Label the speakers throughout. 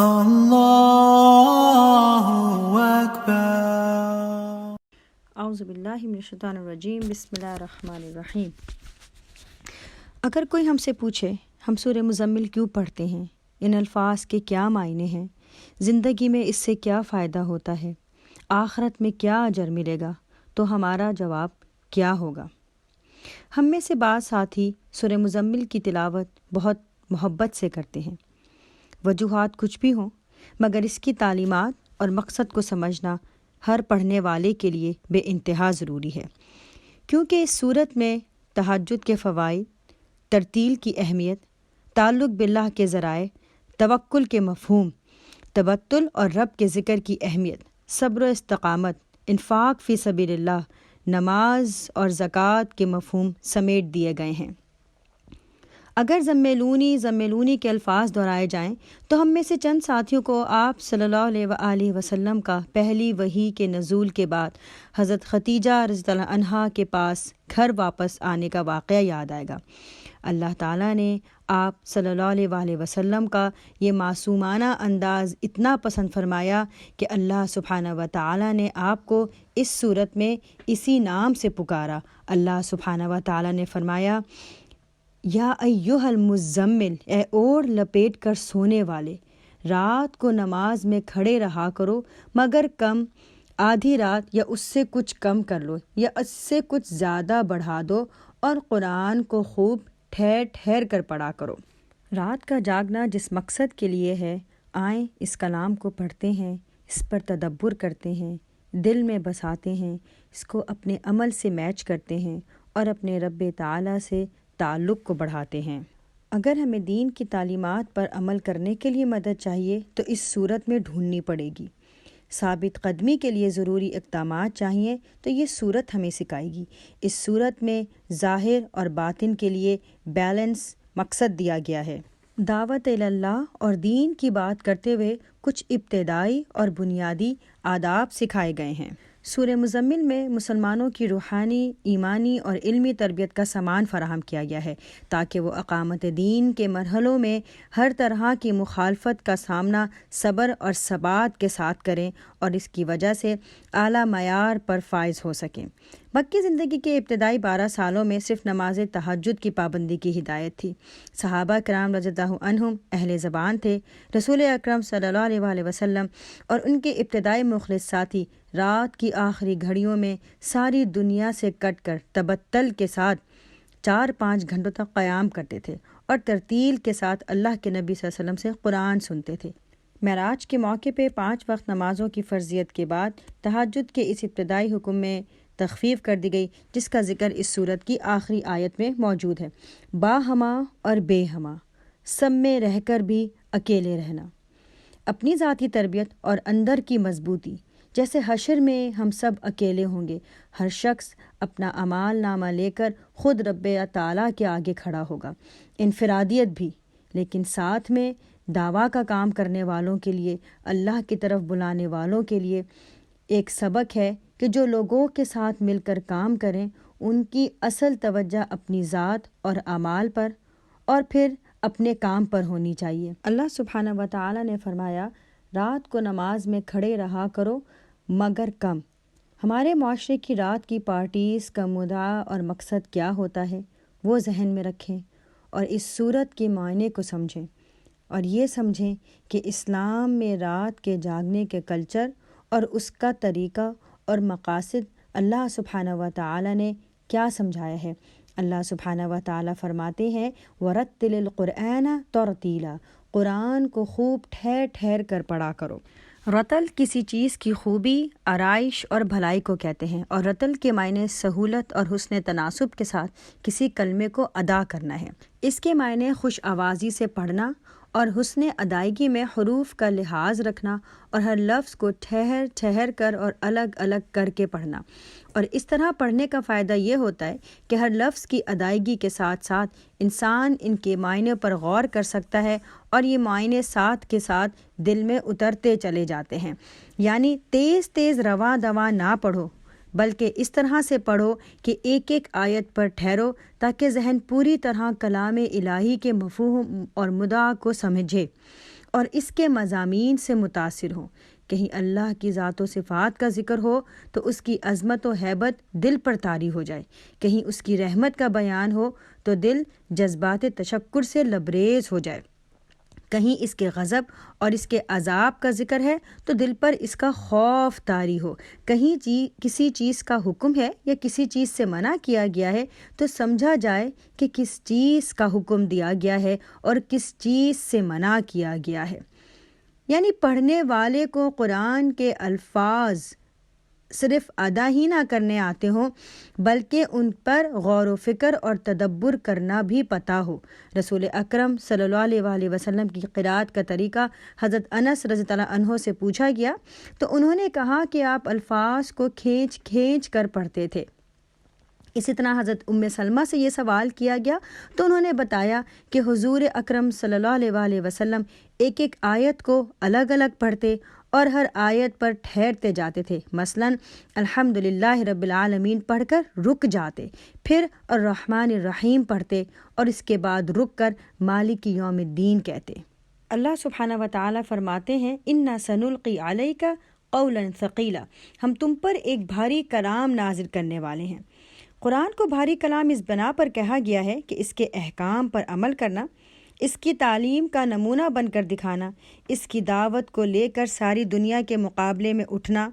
Speaker 1: اللہ اکبر۔
Speaker 2: اعوذ باللہ من الشیطان الرجیم، بسم اللہ الرحمن الرحیم۔ اگر کوئی ہم سے پوچھے ہم سورہ مزمل کیوں پڑھتے ہیں، ان الفاظ کے کیا معنی ہیں، زندگی میں اس سے کیا فائدہ ہوتا ہے، آخرت میں کیا اجر ملے گا، تو ہمارا جواب کیا ہوگا؟ ہم میں سے بعض ساتھی سورہ مزمل کی تلاوت بہت محبت سے کرتے ہیں۔ وجوہات کچھ بھی ہوں، مگر اس کی تعلیمات اور مقصد کو سمجھنا ہر پڑھنے والے کے لیے بے انتہا ضروری ہے، کیونکہ اس صورت میں تہجد کے فوائد، ترتیل کی اہمیت، تعلق باللہ کے ذرائع، توکل کے مفہوم، تبتل اور رب کے ذکر کی اہمیت، صبر و استقامت، انفاق فی سبیل اللہ، نماز اور زکوٰۃ کے مفہوم سمیٹ دیے گئے ہیں۔ اگر زمیلونی کے الفاظ دہرائے جائیں تو ہم میں سے چند ساتھیوں کو آپ صلی اللہ علیہ وآلہ وسلم کا پہلی وحی کے نزول کے بعد حضرت خدیجہ رضی اللہ عنہا کے پاس گھر واپس آنے کا واقعہ یاد آئے گا۔ اللہ تعالیٰ نے آپ صلی اللہ علیہ وآلہ وسلم کا یہ معصومانہ انداز اتنا پسند فرمایا کہ اللہ سبحانہ و تعالیٰ نے آپ کو اس صورت میں اسی نام سے پکارا۔ اللہ سبحانہ و تعالیٰ نے فرمایا، یا ایھا المزمل، اے اوڑھ لپیٹ کر سونے والے، رات کو نماز میں کھڑے رہا کرو مگر کم، آدھی رات یا اس سے کچھ کم کر لو یا اس سے کچھ زیادہ بڑھا دو، اور قرآن کو خوب ٹھہر ٹھہر کر پڑھا کرو۔ رات کا جاگنا جس مقصد کے لیے ہے، آئیں اس کلام کو پڑھتے ہیں، اس پر تدبر کرتے ہیں، دل میں بساتے ہیں، اس کو اپنے عمل سے میچ کرتے ہیں اور اپنے رب تعالیٰ سے تعلق کو بڑھاتے ہیں۔ اگر ہمیں دین کی تعلیمات پر عمل کرنے کے لیے مدد چاہیے تو اس صورت میں ڈھونڈنی پڑے گی۔ ثابت قدمی کے لیے ضروری اقدامات چاہیے تو یہ صورت ہمیں سکھائے گی۔ اس صورت میں ظاہر اور باطن کے لیے بیلنس مقصد دیا گیا ہے۔ دعوت اللہ اور دین کی بات کرتے ہوئے کچھ ابتدائی اور بنیادی آداب سکھائے گئے ہیں۔ سورہ مزمل میں مسلمانوں کی روحانی، ایمانی اور علمی تربیت کا سامان فراہم کیا گیا ہے تاکہ وہ اقامت دین کے مرحلوں میں ہر طرح کی مخالفت کا سامنا صبر اور ثبات کے ساتھ کریں اور اس کی وجہ سے اعلیٰ معیار پر فائز ہو سکیں۔ مکی زندگی کے ابتدائی 12 سالوں میں صرف نماز تہجد کی پابندی کی ہدایت تھی۔ صحابہ کرام رضی اللہ عنہم اہل زبان تھے۔ رسول اکرم صلی اللہ علیہ وآلہ وسلم اور ان کے ابتدائی مخلص ساتھی رات کی آخری گھڑیوں میں ساری دنیا سے کٹ کر تبتل کے ساتھ 4-5 گھنٹوں تک قیام کرتے تھے اور ترتیل کے ساتھ اللہ کے نبی صلی اللہ علیہ وسلم سے قرآن سنتے تھے۔ معراج کے موقع پہ 5 وقت نمازوں کی فرضیت کے بعد تہجد کے اس ابتدائی حکم میں تخفیف کر دی گئی، جس کا ذکر اس سورت کی آخری آیت میں موجود ہے۔ باہما اور بے ہما، سب میں رہ کر بھی اکیلے رہنا، اپنی ذاتی تربیت اور اندر کی مضبوطی، جیسے حشر میں ہم سب اکیلے ہوں گے، ہر شخص اپنا اعمال نامہ لے کر خود رب تعالیٰ کے آگے کھڑا ہوگا۔ انفرادیت بھی، لیکن ساتھ میں دعویٰ کا کام کرنے والوں کے لیے، اللہ کی طرف بلانے والوں کے لیے ایک سبق ہے کہ جو لوگوں کے ساتھ مل کر کام کریں ان کی اصل توجہ اپنی ذات اور اعمال پر اور پھر اپنے کام پر ہونی چاہیے۔ اللہ سبحانہ و تعالیٰ نے فرمایا، رات کو نماز میں کھڑے رہا کرو مگر کم۔ ہمارے معاشرے کی رات کی پارٹیز کا مدعا اور مقصد کیا ہوتا ہے وہ ذہن میں رکھیں اور اس صورت کے معنی کو سمجھیں، اور یہ سمجھیں کہ اسلام میں رات کے جاگنے کے کلچر اور اس کا طریقہ اور مقاصد اللہ سبحانہ و تعالیٰ نے کیا سمجھایا ہے۔ اللہ سبحانہ و تعالیٰ فرماتے ہیں، وَرَتِّلِ الْقُرْآنَ تَرْتِیلًا، قرآن کو خوب ٹھہر ٹھہر کر پڑھا کرو۔ رتل کسی چیز کی خوبی، آرائش اور بھلائی کو کہتے ہیں، اور رتل کے معنی سہولت اور حسن تناسب کے ساتھ کسی کلمے کو ادا کرنا ہے۔ اس کے معنی خوش آوازی سے پڑھنا اور حسن ادائیگی میں حروف کا لحاظ رکھنا اور ہر لفظ کو ٹھہر ٹھہر کر اور الگ الگ کر کے پڑھنا، اور اس طرح پڑھنے کا فائدہ یہ ہوتا ہے کہ ہر لفظ کی ادائیگی کے ساتھ ساتھ انسان ان کے معنی پر غور کر سکتا ہے اور یہ معنی ساتھ کے ساتھ دل میں اترتے چلے جاتے ہیں۔ یعنی تیز تیز رواں دواں نہ پڑھو، بلکہ اس طرح سے پڑھو کہ ایک ایک آیت پر ٹھہرو تاکہ ذہن پوری طرح کلام الہی کے مفہوم اور مدعا کو سمجھے اور اس کے مضامین سے متاثر ہوں۔ کہیں اللہ کی ذات و صفات کا ذکر ہو تو اس کی عظمت و ہیبت دل پر طاری ہو جائے، کہیں اس کی رحمت کا بیان ہو تو دل جذبات تشکر سے لبریز ہو جائے، کہیں اس کے غضب اور اس کے عذاب کا ذکر ہے تو دل پر اس کا خوف طاری ہو، کہیں کسی چیز کا حکم ہے یا کسی چیز سے منع کیا گیا ہے تو سمجھا جائے کہ کس چیز کا حکم دیا گیا ہے اور کس چیز سے منع کیا گیا ہے۔ یعنی پڑھنے والے کو قرآن کے الفاظ صرف ادا ہی نہ کرنے آتے ہوں بلکہ ان پر غور و فکر اور تدبر کرنا بھی پتہ ہو۔ رسول اکرم صلی اللہ علیہ وسلم کی قرأت کا طریقہ حضرت انس رضی اللہ عنہ سے پوچھا گیا تو انہوں نے کہا کہ آپ الفاظ کو کھینچ کھینچ کر پڑھتے تھے۔ اسی طرح حضرت ام سلمہ سے یہ سوال کیا گیا تو انہوں نے بتایا کہ حضور اکرم صلی اللہ علیہ وسلم ایک ایک آیت کو الگ الگ پڑھتے اور ہر آیت پر ٹھہرتے جاتے تھے، مثلاً الحمدللہ رب العالمین پڑھ کر رک جاتے، پھر الرحمن الرحیم پڑھتے اور اس کے بعد رک کر مالک یوم الدین کہتے۔ اللہ سبحانہ و تعالیٰ فرماتے ہیں انا سنلقی علیک قولا ثقیلا، ہم تم پر ایک بھاری کلام نازل کرنے والے ہیں۔ قرآن کو بھاری کلام اس بنا پر کہا گیا ہے کہ اس کے احکام پر عمل کرنا، اس کی تعلیم کا نمونہ بن کر دکھانا، اس کی دعوت کو لے کر ساری دنیا کے مقابلے میں اٹھنا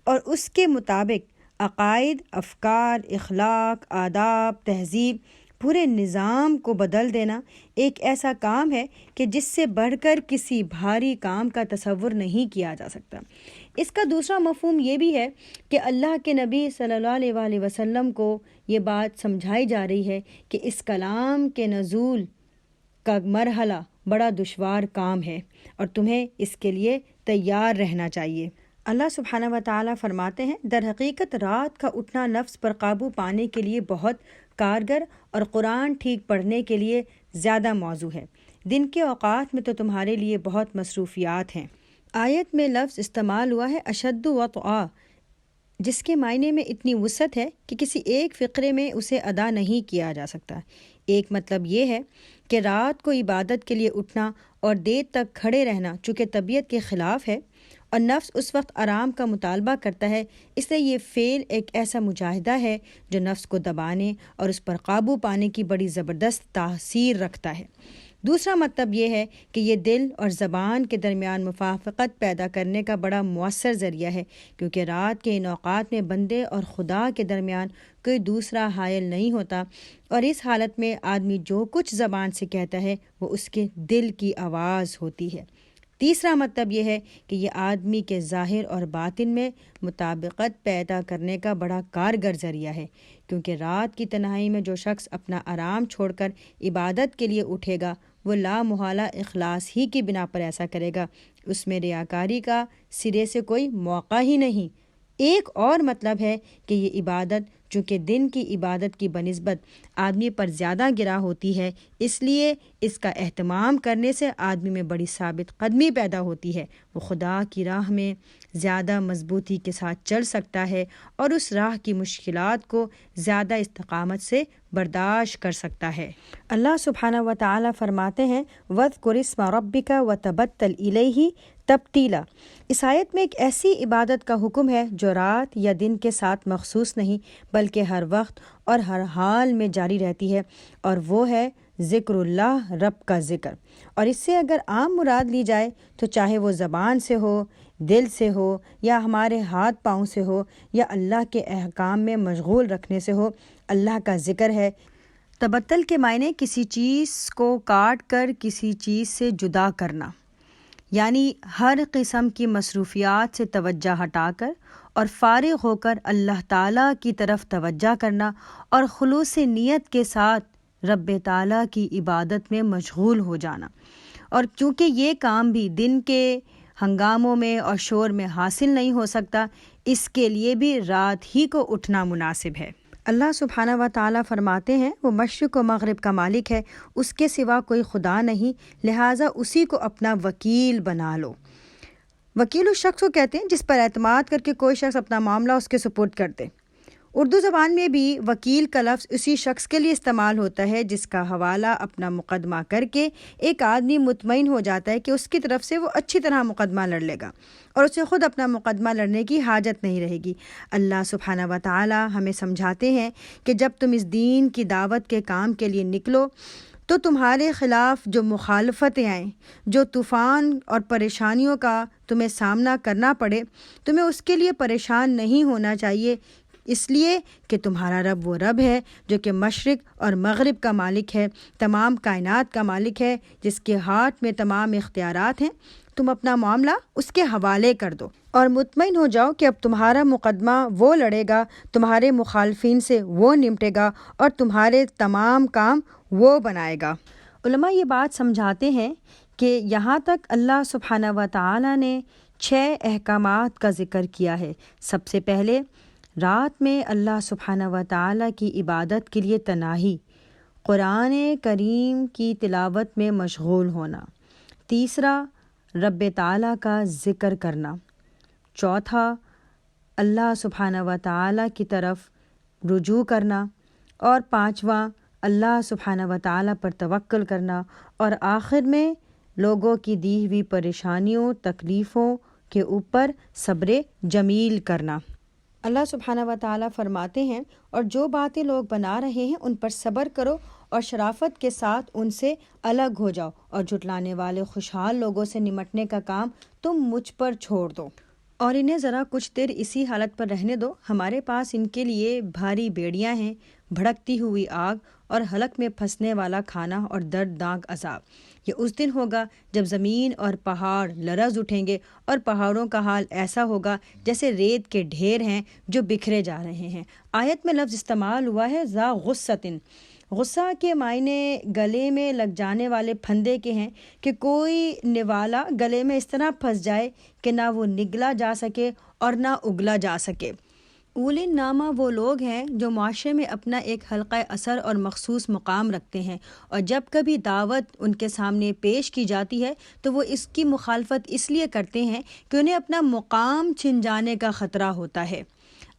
Speaker 2: اور اس کے مطابق عقائد، افکار، اخلاق، آداب، تہذیب، پورے نظام کو بدل دینا ایک ایسا کام ہے کہ جس سے بڑھ کر کسی بھاری کام کا تصور نہیں کیا جا سکتا۔ اس کا دوسرا مفہوم یہ بھی ہے کہ اللہ کے نبی صلی اللہ علیہ وسلم کو یہ بات سمجھائی جا رہی ہے کہ اس کلام کے نزول کا مرحلہ بڑا دشوار کام ہے اور تمہیں اس کے لیے تیار رہنا چاہیے۔ اللہ سبحانہ و تعالیٰ فرماتے ہیں در حقیقت رات کا اٹھنا نفس پر قابو پانے کے لیے بہت کارگر اور قرآن ٹھیک پڑھنے کے لیے زیادہ موزوں ہے۔ دن کے اوقات میں تو تمہارے لیے بہت مصروفیات ہیں۔ آیت میں لفظ استعمال ہوا ہے اشد وطئا، جس کے معنی میں اتنی وسعت ہے کہ کسی ایک فقرے میں اسے ادا نہیں کیا جا سکتا۔ ایک مطلب یہ ہے کہ رات کو عبادت کے لیے اٹھنا اور دیر تک کھڑے رہنا چونکہ طبیعت کے خلاف ہے اور نفس اس وقت آرام کا مطالبہ کرتا ہے، اس لیے یہ فعل ایک ایسا مجاہدہ ہے جو نفس کو دبانے اور اس پر قابو پانے کی بڑی زبردست تاثیر رکھتا ہے۔ دوسرا مطلب یہ ہے کہ یہ دل اور زبان کے درمیان موافقت پیدا کرنے کا بڑا مؤثر ذریعہ ہے، کیونکہ رات کے ان اوقات میں بندے اور خدا کے درمیان کوئی دوسرا حائل نہیں ہوتا، اور اس حالت میں آدمی جو کچھ زبان سے کہتا ہے وہ اس کے دل کی آواز ہوتی ہے۔ تیسرا مطلب یہ ہے کہ یہ آدمی کے ظاہر اور باطن میں مطابقت پیدا کرنے کا بڑا کارگر ذریعہ ہے، کیونکہ رات کی تنہائی میں جو شخص اپنا آرام چھوڑ کر عبادت کے لیے اٹھے گا وہ لا محالہ اخلاص ہی کی بنا پر ایسا کرے گا، اس میں ریاکاری کا سرے سے کوئی موقع ہی نہیں۔ ایک اور مطلب ہے کہ یہ عبادت چونکہ دن کی عبادت کی بنسبت آدمی پر زیادہ گرا ہوتی ہے، اس لیے اس کا اہتمام کرنے سے آدمی میں بڑی ثابت قدمی پیدا ہوتی ہے، وہ خدا کی راہ میں زیادہ مضبوطی کے ساتھ چل سکتا ہے اور اس راہ کی مشکلات کو زیادہ استقامت سے برداشت کر سکتا ہے۔ اللہ سبحانہ و تعالیٰ فرماتے ہیں وَاذْكُرِ اسْمَ رَبِّكَ وَتَبَتَّلْ إِلَيْهِ تبتیلا۔ اس آیت میں ایک ایسی عبادت کا حکم ہے جو رات یا دن کے ساتھ مخصوص نہیں بلکہ ہر وقت اور ہر حال میں جاری رہتی ہے، اور وہ ہے ذکر اللہ، رب کا ذکر۔ اور اس سے اگر عام مراد لی جائے تو چاہے وہ زبان سے ہو، دل سے ہو، یا ہمارے ہاتھ پاؤں سے ہو، یا اللہ کے احکام میں مشغول رکھنے سے ہو، اللہ کا ذکر ہے۔ تبتل کے معنی کسی چیز کو کاٹ کر کسی چیز سے جدا کرنا، یعنی ہر قسم کی مصروفیات سے توجہ ہٹا کر اور فارغ ہو کر اللہ تعالیٰ کی طرف توجہ کرنا اور خلوص نیت کے ساتھ رب تعالیٰ کی عبادت میں مشغول ہو جانا۔ اور چونکہ یہ کام بھی دن کے ہنگاموں میں اور شور میں حاصل نہیں ہو سکتا، اس کے لیے بھی رات ہی کو اٹھنا مناسب ہے۔ اللہ سبحانہ و تعالیٰ فرماتے ہیں وہ مشرق و مغرب کا مالک ہے، اس کے سوا کوئی خدا نہیں، لہٰذا اسی کو اپنا وکیل بنا لو۔ وکیل اس شخص کو کہتے ہیں جس پر اعتماد کر کے کوئی شخص اپنا معاملہ اس کے سپرد کر دے، اردو زبان میں بھی وکیل کا لفظ اسی شخص کے لیے استعمال ہوتا ہے جس کا حوالہ اپنا مقدمہ کر کے ایک آدمی مطمئن ہو جاتا ہے کہ اس کی طرف سے وہ اچھی طرح مقدمہ لڑ لے گا اور اسے خود اپنا مقدمہ لڑنے کی حاجت نہیں رہے گی۔ اللہ سبحانہ و تعالی ہمیں سمجھاتے ہیں کہ جب تم اس دین کی دعوت کے کام کے لیے نکلو تو تمہارے خلاف جو مخالفتیں آئیں، جو طوفان اور پریشانیوں کا تمہیں سامنا کرنا پڑے، تمہیں اس کے لیے پریشان نہیں ہونا چاہیے، اس لیے کہ تمہارا رب وہ رب ہے جو کہ مشرق اور مغرب کا مالک ہے، تمام کائنات کا مالک ہے، جس کے ہاتھ میں تمام اختیارات ہیں۔ تم اپنا معاملہ اس کے حوالے کر دو اور مطمئن ہو جاؤ کہ اب تمہارا مقدمہ وہ لڑے گا، تمہارے مخالفین سے وہ نمٹے گا اور تمہارے تمام کام وہ بنائے گا۔ علماء یہ بات سمجھاتے ہیں کہ یہاں تک اللہ سبحانہ و تعالی نے 6 احکامات کا ذکر کیا ہے۔ سب سے پہلے رات میں اللہ سبحانہ و تعالی کی عبادت کے لیے تنہائی، قرآن کریم کی تلاوت میں مشغول ہونا۔ تیسرا، رب تعالیٰ کا ذکر کرنا۔ چوتھا، اللہ سبحانہ و تعالیٰ کی طرف رجوع کرنا۔ اور پانچواں، اللہ سبحانہ و تعالیٰ پر توکل کرنا۔ اور آخر میں لوگوں کی دی ہوئی پریشانیوں، تکلیفوں کے اوپر صبر جمیل کرنا۔ اللہ سبحانہ و تعالیٰ فرماتے ہیں، اور جو باتیں لوگ بنا رہے ہیں ان پر صبر کرو اور شرافت کے ساتھ ان سے الگ ہو جاؤ، اور جھٹلانے والے خوشحال لوگوں سے نمٹنے کا کام تم مجھ پر چھوڑ دو اور انہیں ذرا کچھ دیر اسی حالت پر رہنے دو۔ ہمارے پاس ان کے لیے بھاری بیڑیاں ہیں، بھڑکتی ہوئی آگ اور حلق میں پھنسنے والا کھانا اور دردناک عذاب۔ یہ اس دن ہوگا جب زمین اور پہاڑ لرز اٹھیں گے اور پہاڑوں کا حال ایسا ہوگا جیسے ریت کے ڈھیر ہیں جو بکھرے جا رہے ہیں۔ آیت میں لفظ استعمال ہوا ہے ذا غصۃ۔ غصہ کے معنی گلے میں لگ جانے والے پھندے کے ہیں کہ کوئی نوالا گلے میں اس طرح پھنس جائے کہ نہ وہ نگلا جا سکے اور نہ اگلا جا سکے۔ اولی نامہ وہ لوگ ہیں جو معاشرے میں اپنا ایک حلقہ اثر اور مخصوص مقام رکھتے ہیں، اور جب کبھی دعوت ان کے سامنے پیش کی جاتی ہے تو وہ اس کی مخالفت اس لیے کرتے ہیں کہ انہیں اپنا مقام چھن جانے کا خطرہ ہوتا ہے۔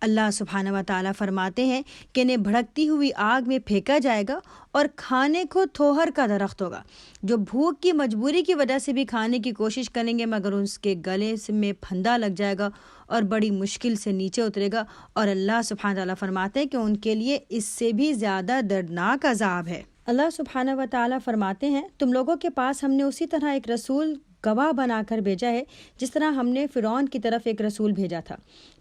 Speaker 2: اللہ سبحانہ و تعالیٰ فرماتے ہیں کہ انہیں بھڑکتی ہوئی آگ میں پھینکا جائے گا اور کھانے کو تھوہر کا درخت ہوگا، جو بھوک کی مجبوری کی وجہ سے بھی کھانے کی کوشش کریں گے مگر اس کے گلے میں پھندا لگ جائے گا اور بڑی مشکل سے نیچے اترے گا، اور اللہ سبحانہ تعالیٰ فرماتے ہیں کہ ان کے لیے اس سے بھی زیادہ دردناک عذاب ہے۔ اللہ سبحانہ و تعالیٰ فرماتے ہیں، تم لوگوں کے پاس ہم نے اسی طرح ایک رسول گواہ بنا کر بھیجا ہے جس طرح ہم نے فرعون کی طرف ایک رسول بھیجا تھا۔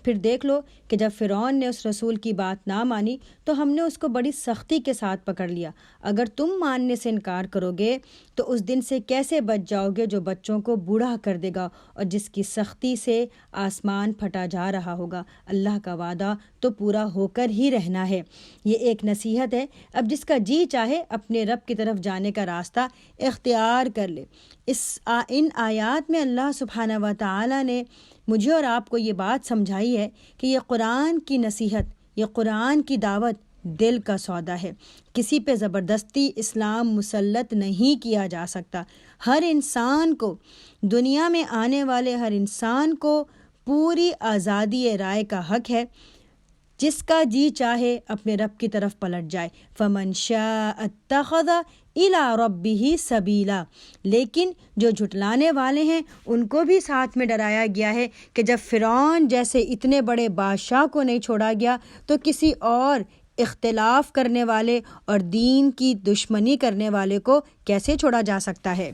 Speaker 2: پھر دیکھ لو کہ جب فرعون نے اس رسول کی بات نہ مانی تو ہم نے اس کو بڑی سختی کے ساتھ پکڑ لیا۔ اگر تم ماننے سے انکار کرو گے تو اس دن سے کیسے بچ جاؤ گے جو بچوں کو بوڑھا کر دے گا اور جس کی سختی سے آسمان پھٹا جا رہا ہوگا۔ اللہ کا وعدہ تو پورا ہو کر ہی رہنا ہے۔ یہ ایک نصیحت ہے، اب جس کا جی چاہے اپنے رب کی طرف جانے کا راستہ اختیار کر لے۔ ان آیات میں اللہ سبحانہ و تعالیٰ نے مجھے اور آپ کو یہ بات سمجھائی ہے کہ یہ قرآن کی نصیحت، یہ قرآن کی دعوت دل کا سودا ہے۔ کسی پہ زبردستی اسلام مسلط نہیں کیا جا سکتا۔ ہر انسان کو، دنیا میں آنے والے ہر انسان کو پوری آزادی رائے کا حق ہے۔ جس کا جی چاہے اپنے رب کی طرف پلٹ جائے۔ فمن شاء اتخذ الی ربہ سبیلا، لیکن جو جھٹلانے والے ہیں ان کو بھی ساتھ میں ڈرایا گیا ہے کہ جب فرعون جیسے اتنے بڑے بادشاہ کو نہیں چھوڑا گیا تو کسی اور اختلاف کرنے والے اور دین کی دشمنی کرنے والے کو کیسے چھوڑا جا سکتا ہے۔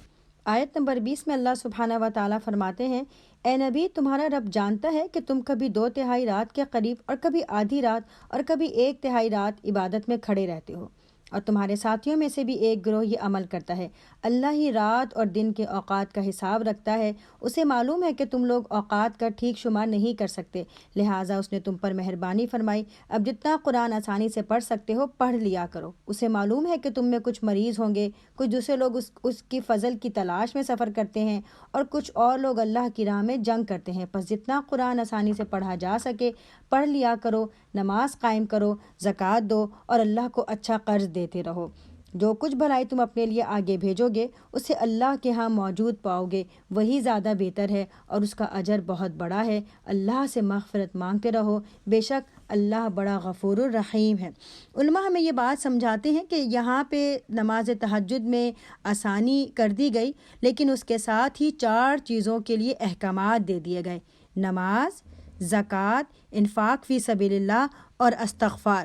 Speaker 2: آیت نمبر 20 میں اللہ سبحانہ و تعالیٰ فرماتے ہیں، اے نبی، تمہارا رب جانتا ہے کہ تم کبھی 2/3 رات کے قریب اور کبھی آدھی رات اور کبھی 1/3 رات عبادت میں کھڑے رہتے ہو، اور تمہارے ساتھیوں میں سے بھی ایک گروہ یہ عمل کرتا ہے۔ اللہ ہی رات اور دن کے اوقات کا حساب رکھتا ہے، اسے معلوم ہے کہ تم لوگ اوقات کا ٹھیک شمار نہیں کر سکتے، لہٰذا اس نے تم پر مہربانی فرمائی۔ اب جتنا قرآن آسانی سے پڑھ سکتے ہو پڑھ لیا کرو۔ اسے معلوم ہے کہ تم میں کچھ مریض ہوں گے، کچھ دوسرے لوگ اس کی فضل کی تلاش میں سفر کرتے ہیں، اور کچھ اور لوگ اللہ کی راہ میں جنگ کرتے ہیں، پس جتنا قرآن آسانی سے پڑھا جا سکے پڑھ لیا کرو، نماز قائم کرو، زکوٰۃ دو اور اللہ کو اچھا قرض دیتے رہو۔ جو کچھ بھلائی تم اپنے لیے آگے بھیجو گے اسے اللہ کے ہاں موجود پاؤ گے، وہی زیادہ بہتر ہے اور اس کا اجر بہت بڑا ہے۔ اللہ سے مغفرت مانگتے رہو، بے شک اللہ بڑا غفور الرحیم ہے۔ علماء ہمیں یہ بات سمجھاتے ہیں کہ یہاں پہ نماز تہجد میں آسانی کر دی گئی، لیکن اس کے ساتھ ہی 4 چیزوں کے لیے احکامات دے دیے گئے: نماز، زکوٰۃ، انفاق فی سبیل اللہ اور استغفار۔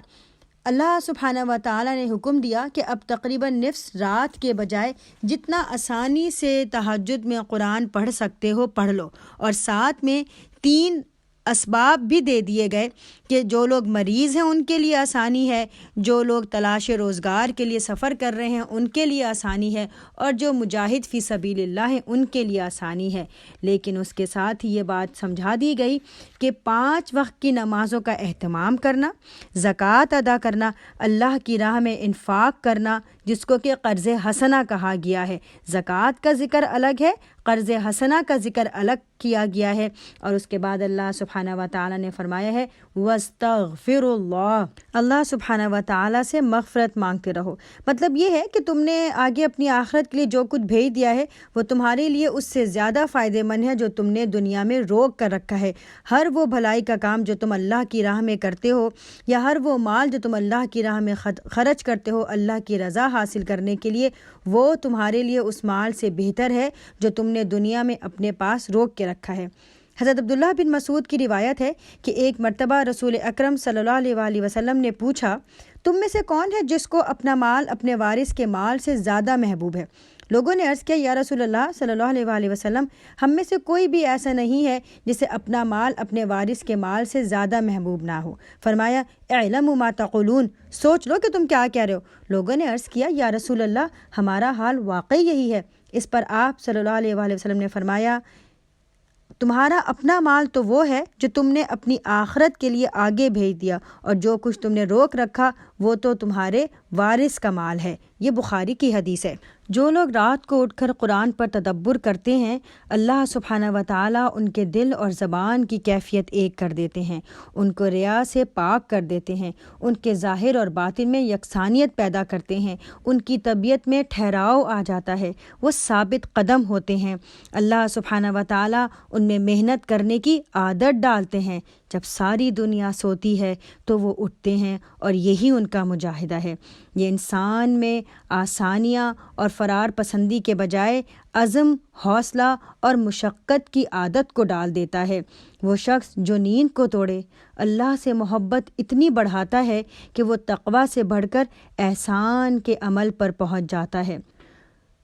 Speaker 2: اللہ سبحانہ و تعالیٰ نے حکم دیا کہ اب تقریباً نصف رات کے بجائے جتنا آسانی سے تہجد میں قرآن پڑھ سکتے ہو پڑھ لو، اور ساتھ میں 3 اسباب بھی دے دیے گئے کہ جو لوگ مریض ہیں ان کے لیے آسانی ہے، جو لوگ تلاش روزگار کے لیے سفر کر رہے ہیں ان کے لیے آسانی ہے، اور جو مجاہد فی سبیل اللہ ہیں ان کے لیے آسانی ہے۔ لیکن اس کے ساتھ ہی یہ بات سمجھا دی گئی کہ 5 وقت کی نمازوں کا اہتمام کرنا، زکوٰۃ ادا کرنا، اللہ کی راہ میں انفاق کرنا جس کو کہ قرض حسنہ کہا گیا ہے۔ زکوٰۃ کا ذکر الگ ہے، قرض حسنہ کا ذکر الگ کیا گیا ہے، اور اس کے بعد اللہ سبحانہ و تعالیٰ نے فرمایا ہے وَاسْتَغْفِرُوا اللَّهَ، اللہ سبحانہ و تعالیٰ سے مغفرت مانگتے رہو۔ مطلب یہ ہے کہ تم نے آگے اپنی آخرت کے لیے جو کچھ بھیج دیا ہے وہ تمہارے لیے اس سے زیادہ فائدہ مند ہے جو تم نے دنیا میں روک کر رکھا ہے۔ ہر وہ بھلائی کا کام جو تم اللہ کی راہ میں کرتے ہو، یا ہر وہ مال جو تم اللہ کی راہ میں خرچ کرتے ہو اللہ کی رضا حاصل کرنے کے لیے، وہ تمہارے لیے اس مال سے بہتر ہے جو تم نے دنیا میں اپنے پاس روک کے رکھا ہے۔ حضرت عبداللہ بن مسعود کی روایت ہے کہ ایک مرتبہ رسول اکرم صلی اللہ علیہ وآلہ وسلم نے پوچھا، تم میں سے کون ہے جس کو اپنا مال اپنے وارث کے مال سے زیادہ محبوب ہے؟ لوگوں نے عرض کیا، یا رسول اللہ صلی اللہ علیہ وآلہ وسلم، ہم میں سے کوئی بھی ایسا نہیں ہے جسے اپنا مال اپنے وارث کے مال سے زیادہ محبوب نہ ہو۔ فرمایا، اعلموا ما تقولون، سوچ لو کہ تم کیا کہہ رہے ہو۔ لوگوں نے عرض کیا، یا رسول اللہ، ہمارا حال واقعی یہی ہے۔ اس پر آپ صلی اللہ علیہ وآلہ وسلم نے فرمایا، تمہارا اپنا مال تو وہ ہے جو تم نے اپنی آخرت کے لیے آگے بھیج دیا، اور جو کچھ تم نے روک رکھا وہ تو تمہارے وارث کا مال ہے۔ یہ بخاری کی حدیث ہے۔ جو لوگ رات کو اٹھ کر قرآن پر تدبر کرتے ہیں، اللہ سبحانہ و تعالیٰ ان کے دل اور زبان کی کیفیت ایک کر دیتے ہیں، ان کو ریا سے پاک کر دیتے ہیں، ان کے ظاہر اور باطن میں یکسانیت پیدا کرتے ہیں، ان کی طبیعت میں ٹھہراؤ آ جاتا ہے، وہ ثابت قدم ہوتے ہیں۔ اللہ سبحانہ و تعالیٰ ان میں محنت کرنے کی عادت ڈالتے ہیں۔ جب ساری دنیا سوتی ہے تو وہ اٹھتے ہیں، اور یہی ان کا مجاہدہ ہے۔ یہ انسان میں آسانیاں اور فرار پسندی کے بجائے عزم، حوصلہ اور مشقت کی عادت کو ڈال دیتا ہے۔ وہ شخص جو نیند کو توڑے، اللہ سے محبت اتنی بڑھاتا ہے کہ وہ تقویٰ سے بڑھ کر احسان کے عمل پر پہنچ جاتا ہے۔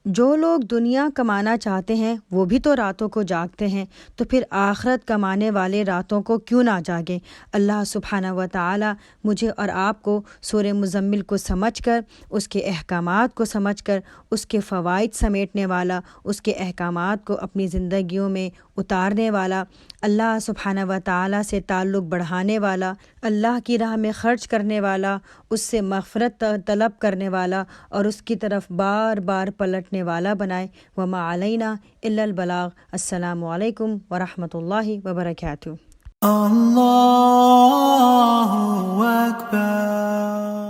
Speaker 2: جو لوگ دنیا کمانا چاہتے ہیں وہ بھی تو راتوں کو جاگتے ہیں، تو پھر آخرت کمانے والے راتوں کو کیوں نہ جاگیں؟ اللہ سبحانہ و تعالی مجھے اور آپ کو سورہ مزمل کو سمجھ کر، اس کے احکامات کو سمجھ کر، اس کے فوائد سمیٹنے والا، اس کے احکامات کو اپنی زندگیوں میں اتارنے والا، اللہ سبحانہ و تعالی سے تعلق بڑھانے والا، اللہ کی راہ میں خرچ کرنے والا، اس سے مغفرت طلب کرنے والا، اور اس کی طرف بار بار پلٹنے والا بنائے۔ وما علینا الا البلاغ۔ السلام علیکم ورحمۃ اللہ وبرکاتہ۔
Speaker 1: اللہ اکبر۔